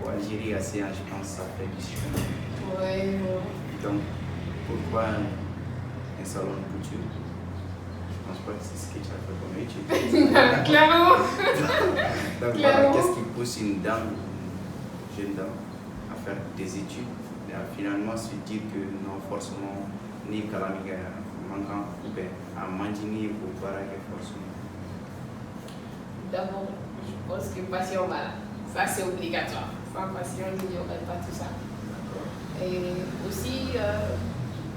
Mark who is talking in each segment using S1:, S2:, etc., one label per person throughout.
S1: Algérie, assez, je pense, ça fait du chemin.
S2: Oui.
S1: Donc, pourquoi un salon de couture? Je pense pas que c'est ce que tu as fait comme étude.
S2: Clairement.
S1: Donc, voilà, qu'est-ce qui pousse une dame, une jeune dame, à faire des études et à finalement se dire que non, forcément, ni Kalamiga manquant, ou bien à manger ou baraquer forcément?
S2: D'abord, je pense que passion, ça c'est obligatoire. Sans passion, il n'y aurait pas tout ça. Et aussi,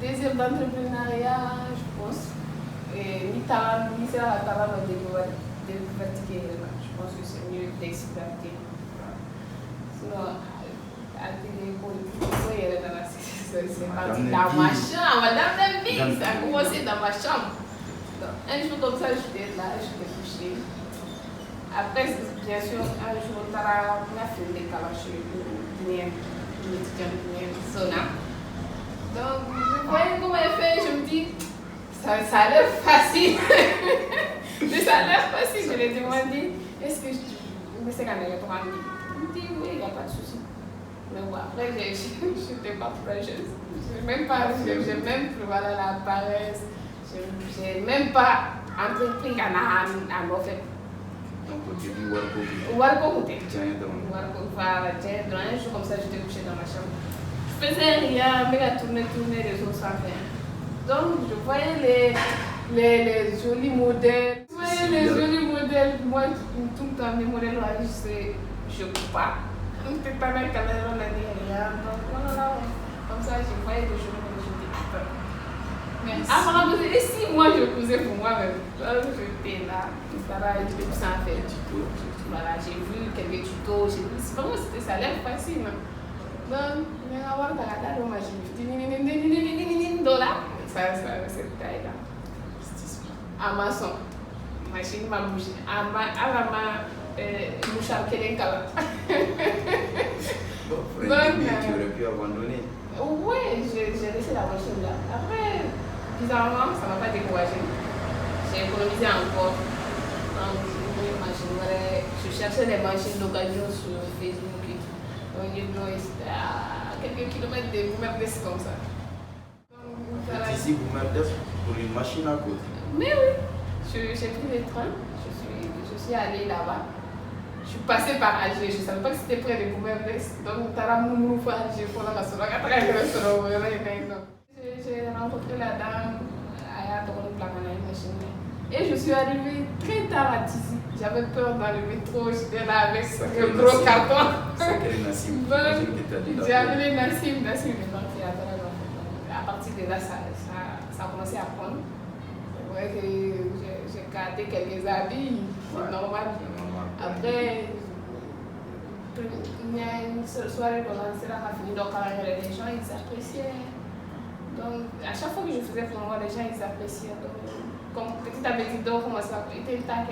S2: désir d'entrepreneuriat, je pense. Et ni talent, ni c'est la talent de découvrir. Je pense que c'est mieux d'exploiter. Sinon, à télé politique, c'est parti dans ma chambre. Madame David, ça a commencé dans ma chambre. Donc, un jour comme ça, j'étais là, j'étais couchée. Après, bien sûr, un jour, on a fait des calaches guinéennes, une étudiante guinéenne, Sona. Donc, je voyais comment elle fait, je me dis, ça a l'air facile. Mais ça a l'air facile. Je lui ai demandé, est-ce que mais c'est quand même trop envie. Il me dit, oui, il n'y a pas de souci. Mais bon, après, je n'étais pas precious. Je n'ai même plus voilà, la paresse. Je n'ai même pas entrepris à m'en faire.
S1: Donc au début,
S2: Warko, voilà, un jour comme ça, j'étais couchée dans ma chambre. Je faisais rien, mais la tourner les autres sans rien. Donc je voyais les jolis modèles. Moi, tout le temps, les modèles, je ne coupe pas. Donc voilà, comme ça, je voyais des jolis modèles, je dis, mais apparemment, et si moi je cousais pour moi-même, j'étais là, j'étais plus en fait. Voilà, j'ai vu quelques tutos, j'ai vu, c'est vraiment ça a l'air facile. Donc, mais avoir dans la table, moi j'ai vu $, ça, cette taille-là. Amazon, machine ma bouche, à ma mouchard Kelenkala.
S1: Bon, tu aurais pu abandonner.
S2: Oui, j'ai laissé la machine là. Après, bizarrement, ça ne m'a pas découragé. J'ai économisé encore. Je cherchais des machines d'occasion sur Facebook. Donc, quelques kilomètres de Boumerdès comme ça.
S1: Ici, Boumerdès pour une machine à côté.
S2: Mais oui, j'ai pris le train. Je suis allée là-bas. Je suis passée par Alger. Je ne savais pas que c'était près de Boumerdès. Donc, j'ai rencontré la dame. Et je suis arrivée très tard à Tizi. J'avais peur dans le métro, j'étais là avec le gros carton. J'ai appelé Nassim, Nassim est parti à partir de là, ça a commencé à prendre. C'est vrai que j'ai gardé quelques habits, c'est normal. Après, il y a une seule soirée qu'on a fini donc les gens ils appréciaient. Donc à chaque fois que je faisais pour moi, les gens ils appréciaient. Donc, comme petit à petit, donc comment ça était le temps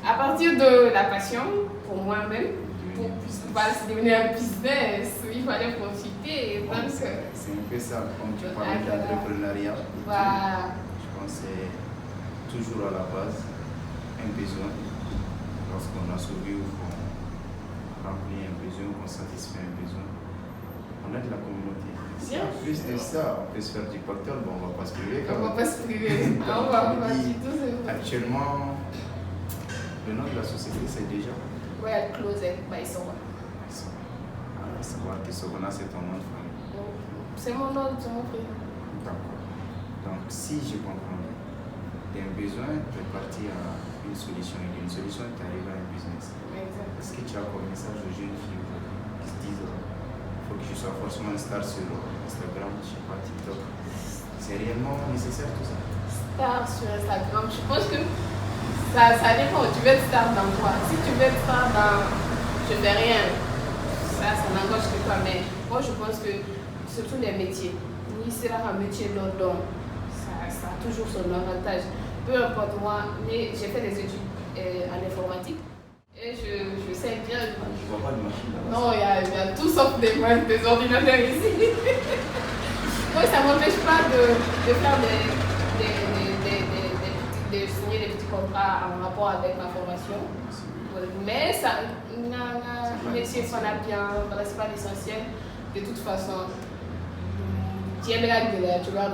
S2: à partir de la passion, pour moi-même, pour c'est devenu un business, il fallait profiter.
S1: C'est un peu ça, comme tu parles d'entrepreneuriat. Je pense que c'est toujours à la base un besoin. Lorsqu'on a sauvé ou qu'on remplit un besoin, qu'on satisfait un besoin, on aide la communauté. Si en plus de ça, on peut se faire du cocktail, bon, on ne va pas se priver.
S2: On ne va pas se priver. On va pas du tout.
S1: Actuellement, le nom de la société, c'est déjà
S2: Royal Closet by Sora.
S1: Savoir que Sogona, c'est ton nom de famille.
S2: C'est mon nom, c'est mon prénom.
S1: D'accord. Donc, si je comprends bien, tu as un besoin de partir à une solution et d'une solution, tu arrives à un business.
S2: Exact.
S1: Est-ce que tu as comme message aux jeunes filles qui se disent il faut que je sois forcément une star sur Instagram, je sais pas, TikTok? C'est réellement nécessaire tout ça?
S2: Star sur Instagram, je pense que ça dépend. Tu veux être star dans quoi? Si tu veux être star dans je fais rien, ça n'engage que toi. Mais moi je pense que surtout les métiers, oui, c'est là un métier dont ça a toujours son avantage. Peu importe moi, mais j'ai fait des études en informatique. Et je sais bien.
S1: Je ne vois pas de machine là.
S2: Non, il y a tout sauf des ordinateurs ici. Moi, ça ne m'empêche pas de faire de signer des petits contrat en rapport avec ma formation. Mais ça, métier bien, c'est pas l'essentiel. De toute façon, tu es là, tu vois,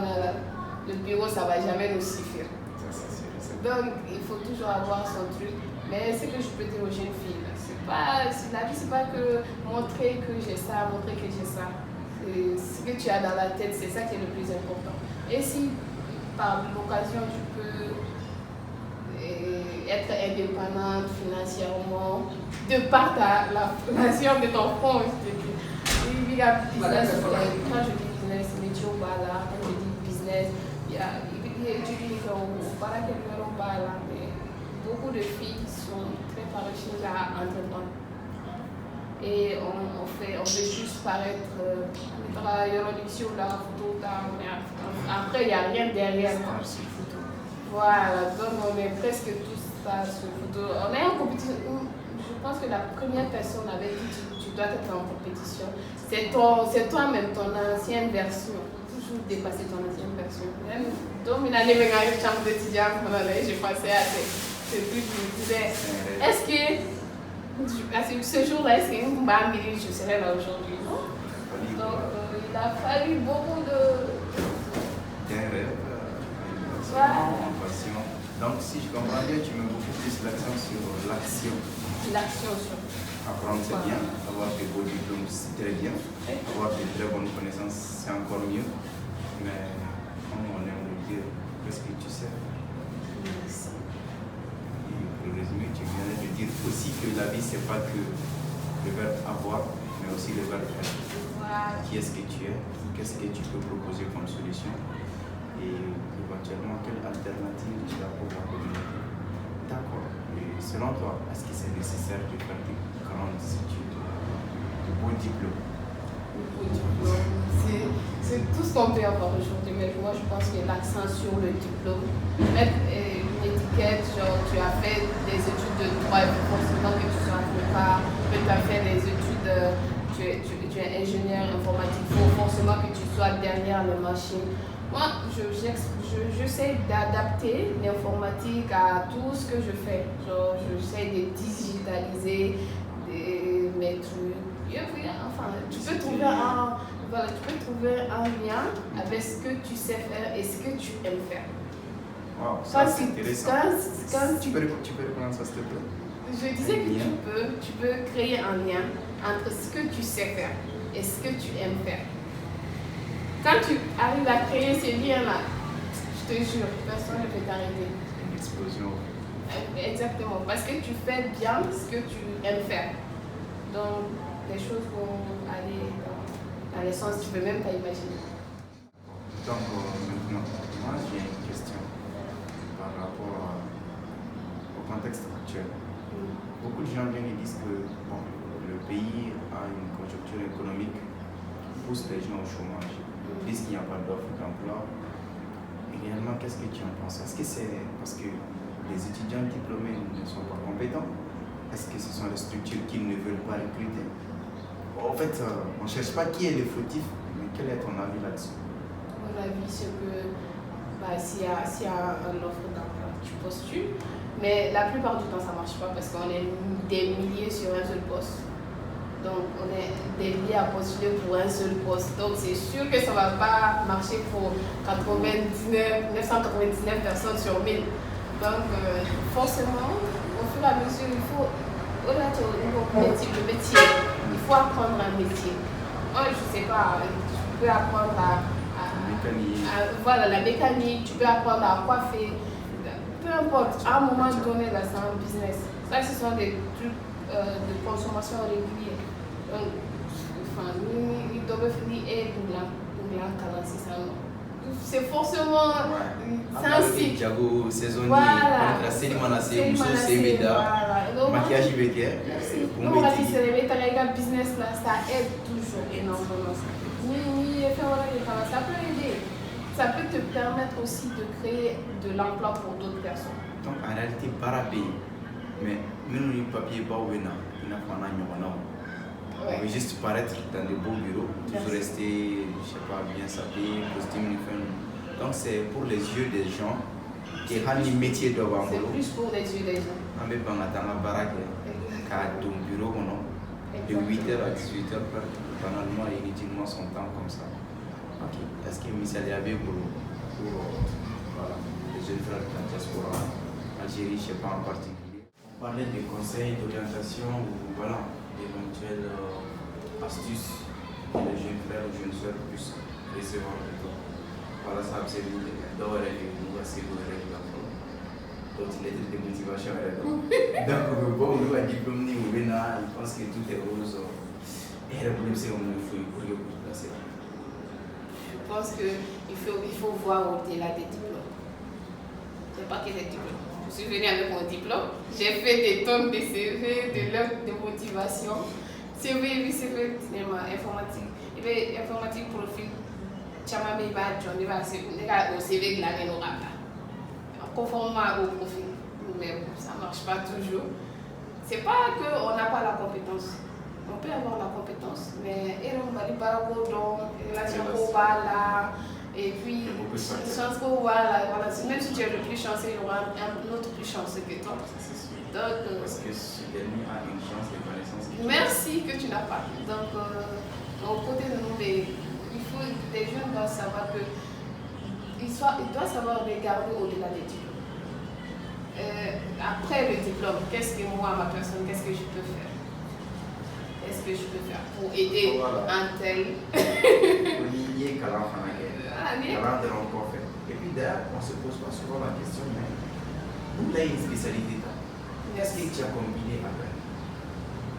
S2: le bureau, ça va jamais nous suffire. Donc, il faut toujours avoir son truc. Mais ce que je peux dire aux jeunes filles, la vie, c'est pas que montrer que j'ai ça, montrer que j'ai ça. Ce que tu as dans la tête, c'est ça qui est le plus important. Et si, par l'occasion, tu peux être indépendante financièrement, de par la fondation de ton fonds, il y a business, quand je dis business, métier au bala, quand je dis business, il y a beaucoup de filles sont très paresseuses à entreprendre. Et on veut juste paraître après il n'y a rien derrière. Voilà, donc on est presque tous ça sur photo. On est en compétition. Je pense que la première personne avec qui tu dois être en compétition, c'est toi-même, ton ancienne version. Toujours dépasser ton ancienne version. Donc une année, dans une chambre d'étudiant, j'ai passé à ces trucs, je me disais, est-ce que ce jour-là, est-ce que je serais là aujourd'hui? Donc il a fallu beaucoup de...
S1: D'un rêve, une passion. Donc si je comprends bien, tu mets beaucoup plus l'accent sur l'action.
S2: L'action sur...
S1: Apprendre c'est bien, avoir des beaux diplômes c'est très bien, avoir de très bonnes connaissances c'est encore mieux. Mais comme on aime le dire, qu'est-ce que tu sais?
S2: Merci.
S1: Et pour résumer, tu viens de dire aussi que la vie c'est pas que le verbe avoir, mais aussi le verbe être.
S2: Voilà.
S1: Qui est-ce que tu es? Qu'est-ce que tu peux proposer comme solution? Et éventuellement, quelle alternative tu as pour la communauté? D'accord. Et selon toi, est-ce que c'est nécessaire de faire des grandes études, de beaux diplômes?
S2: C'est tout ce qu'on peut avoir aujourd'hui, mais moi je pense que l'accent sur le diplôme, mettre une étiquette, genre tu as fait des études de droit, il faut forcément que tu sois avocat, que tu as fait des études, tu es ingénieur informatique, il faut forcément que tu sois derrière les machines. Moi, j'essaie d'adapter l'informatique à tout ce que je fais. Genre, j'essaie de digitaliser mes trucs. Enfin, tu peux trouver un lien avec ce que tu sais faire et ce que tu aimes faire.
S1: Wow, ça c'est intéressant. Tu peux répondre ça s'il te plaît?
S2: Je disais que tu peux créer un lien entre ce que tu sais faire et ce que tu aimes faire. Quand tu arrives à créer ces liens-là, je te jure, personne ne peut t'arrêter.
S1: Une explosion.
S2: Exactement, parce que tu fais bien ce que tu aimes faire. Donc, les choses vont aller dans les sens que tu ne peux même pas imaginer.
S1: Donc, maintenant, moi j'ai une question par rapport au contexte actuel. Beaucoup de gens viennent et disent que le pays a une conjoncture économique qui pousse les gens au chômage. Ils disent qu'il n'y a pas d'offre d'emploi. Et réellement, qu'est-ce que tu en penses? Est-ce que c'est parce que les étudiants diplômés ne sont pas compétents? Est-ce que ce sont les structures qui ne veulent pas recruter? En fait, on ne cherche pas qui est le fautif, mais quel est ton avis là-dessus?
S2: Mon avis, c'est que s'il y a une offre d'emploi, tu postules. Mais la plupart du temps, ça ne marche pas parce qu'on est des milliers sur un seul poste. Donc, on est des milliers à postuler pour un seul poste. Donc, c'est sûr que ça ne va pas marcher pour 999 personnes sur 1000. Donc, forcément, au fur et à mesure, il faut, au-delà du métier, il faut apprendre un métier. Moi, je ne sais pas, tu peux apprendre voilà, la mécanique, tu peux apprendre à coiffer. Peu importe, à un moment donné, là, c'est un business. Ça, ce sont des trucs de consommation régulière. Donc, enfin, ils doivent finir et c'est forcément
S1: un cycle. Diago, saisonnier, voilà. Maquillage IBK.
S2: Nous, on va dire que les business là, ça aide toujours énormément. Ça peut aider. Ça peut te permettre aussi de créer de l'emploi pour d'autres personnes.
S1: Donc en réalité, para pays, mais nous n'avons pas papier pas où on veut juste paraître dans de beaux bureaux, toujours rester, je sais pas, bien s'habiller, costume, uniforme. Donc c'est pour les yeux des gens, qui est un métier de bambou.
S2: C'est plus pour les yeux des gens.
S1: On met dans la baraque, car ton bureau, de 8h à 18h, pendant le mois, il utilise son temps comme ça. Ok. Est-ce que Michel y avait pour voilà, les jeunes frères de la diaspora, Algérie, je ne sais pas en particulier. On parlait de conseils, d'orientation ou voilà, d'éventuelles astuces que les jeunes frères ou jeunes soeurs puissent recevoir de toi. Voilà, ça c'est d'or et nous c'est le d'autres lettres de motivation. Donc, bon, nous, à diplôme, je pense que tout est rose. Et le problème, c'est qu'on faut placer.
S2: Je pense qu'il faut voir au-delà des diplômes. Il n'y a pas que des diplômes. Je suis venue avec mon diplôme, j'ai fait des tonnes de CV, de lettres de motivation. CV, CV, cinéma, informatique. Et bien, informatique, profil, Tchamame, il va au CV de l'année orale. Conformément au profil. Mais ça ne marche pas toujours. C'est pas qu'on n'a pas la compétence. On peut avoir la compétence, mais on va dire par rapport à relation qu'on va là, et puis chance qu'on va là, voilà. Même si tu es le plus chanceux, il y aura un autre plus chanceux que toi. Donc,
S1: parce que ce dernier a une chance de connaissance.
S2: Merci que tu n'as pas. Donc, au côté de nous, les jeunes doivent savoir que il doit savoir regarder au-delà des diplômes. Après le diplôme, qu'est-ce que moi, ma personne, qu'est-ce que je peux faire? Est-ce que je peux faire pour aider un tel?
S1: Lié qu'à l'enfant, encore fait. Et puis d'ailleurs, on ne se pose pas souvent la question, mais où là une spécialité? Qu'est-ce que tu as combiné après?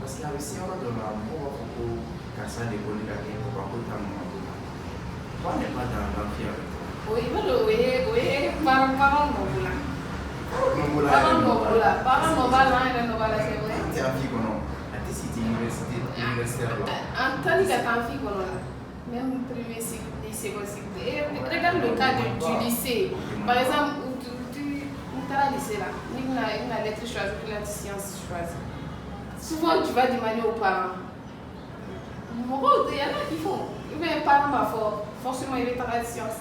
S1: Parce qu'il y a aussi un de la mort pour casser des bonnes gagnées pour pas que tu as on n'est pas dans l'amphi avec toi.
S2: Oui, parents Moboula. Parents Moboula, c'est vrai.
S1: Tu es amphi qu'on a. À tes sites universitaires là.
S2: En tant qu'amphi qu'on a, même premier cycle, lycée, cycle. Regarde le cas du lycée. Par exemple, tu as le lycée là, il a lettre choisie, il a la science choisie. Souvent, tu vas demander aux parents. Il y en a qui font. Un parent m'a fort. Forcément, il est en science.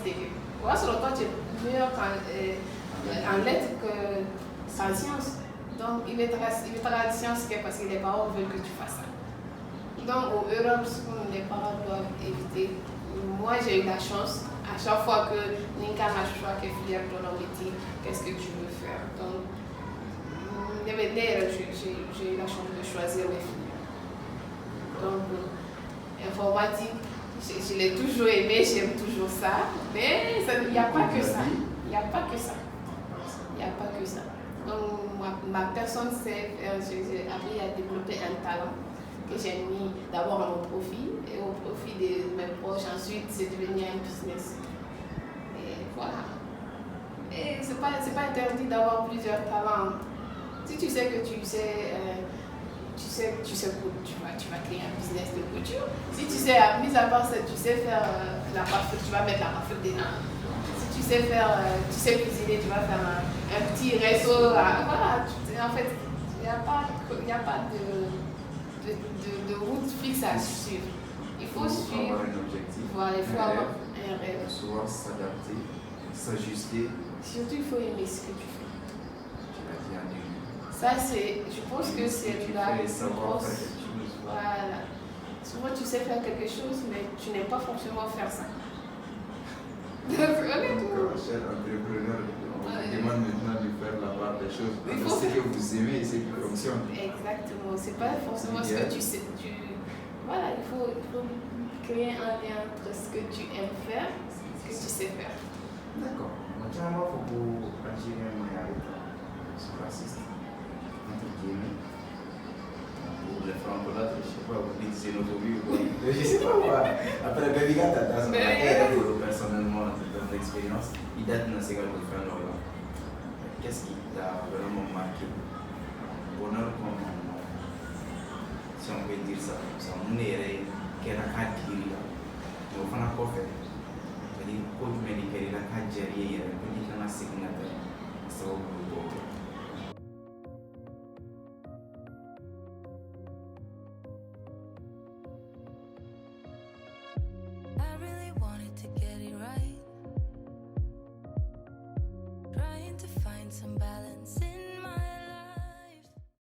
S2: Voilà, selon toi, tu es meilleur en lettres qu'en sciences. Donc, il est en sciences parce que les parents veulent que tu fasses ça. Donc, au Europe, les parents doivent éviter. Moi, j'ai eu la chance, à chaque fois que Ninka m'a choisi quelle filière dans leur métier, qu'est-ce que tu veux faire. Donc, j'ai eu la chance de choisir mes filières. Donc, informatique, je l'ai toujours aimé, j'aime toujours ça, mais il n'y a pas que ça. Il n'y a pas que ça. Il n'y a pas que ça. Donc, ma personne s'est appris à développer un talent que j'ai mis d'abord à mon profit et au profit de mes proches. Ensuite, c'est devenu un business. Et voilà. Et ce n'est pas interdit d'avoir plusieurs talents. Si tu sais que tu sais tu vas créer un business de couture. Si tu sais, mis à part ça, tu sais faire la parfum, tu vas mettre la parfum dedans. Si tu sais tu sais cuisiner, tu vas faire un petit resto. Voilà, en fait, il n'y a pas de route fixe à suivre. Il faut suivre.
S1: Avoir un objectif.
S2: Voilà, il faut avoir un rêve.
S1: Souvent s'adapter, s'ajuster.
S2: Surtout, il faut aimer ce que tu fais.
S1: Tu l'as dit en début.
S2: Ça, je pense que c'est la
S1: grosse.
S2: Voilà. Souvent, tu sais faire quelque chose, mais tu n'aimes pas forcément faire ça.
S1: Donc, cher entrepreneur, on vous demande maintenant de faire la part des choses. Ce que vous aimez et ce qui fonctionne.
S2: Exactement. C'est pas forcément ce que tu sais. Voilà, il faut créer un lien entre ce que tu aimes faire et ce que tu sais faire.
S1: D'accord. Maintenant, il faut que Algérien avec ce raciste. Entre guillemets. Pour les francs-là, je ne sais pas, vous dites xénophobie ou quoi. Je ne sais pas quoi. Après, Baby Gat, personnellement, dans l'expérience, il date dans ces gars de faire là. Qu'est-ce qui t'a vraiment marqué? Bonheur comme, si on peut dire ça, on est qui est la carte qui est là. Mais au fond, on a fait. C'est-à-dire, quand tu me dis qu'elle est la carte qui est là, on dit qu'on a signataire. C'est au bout de
S3: I really wanted to get it right. Trying to some balance in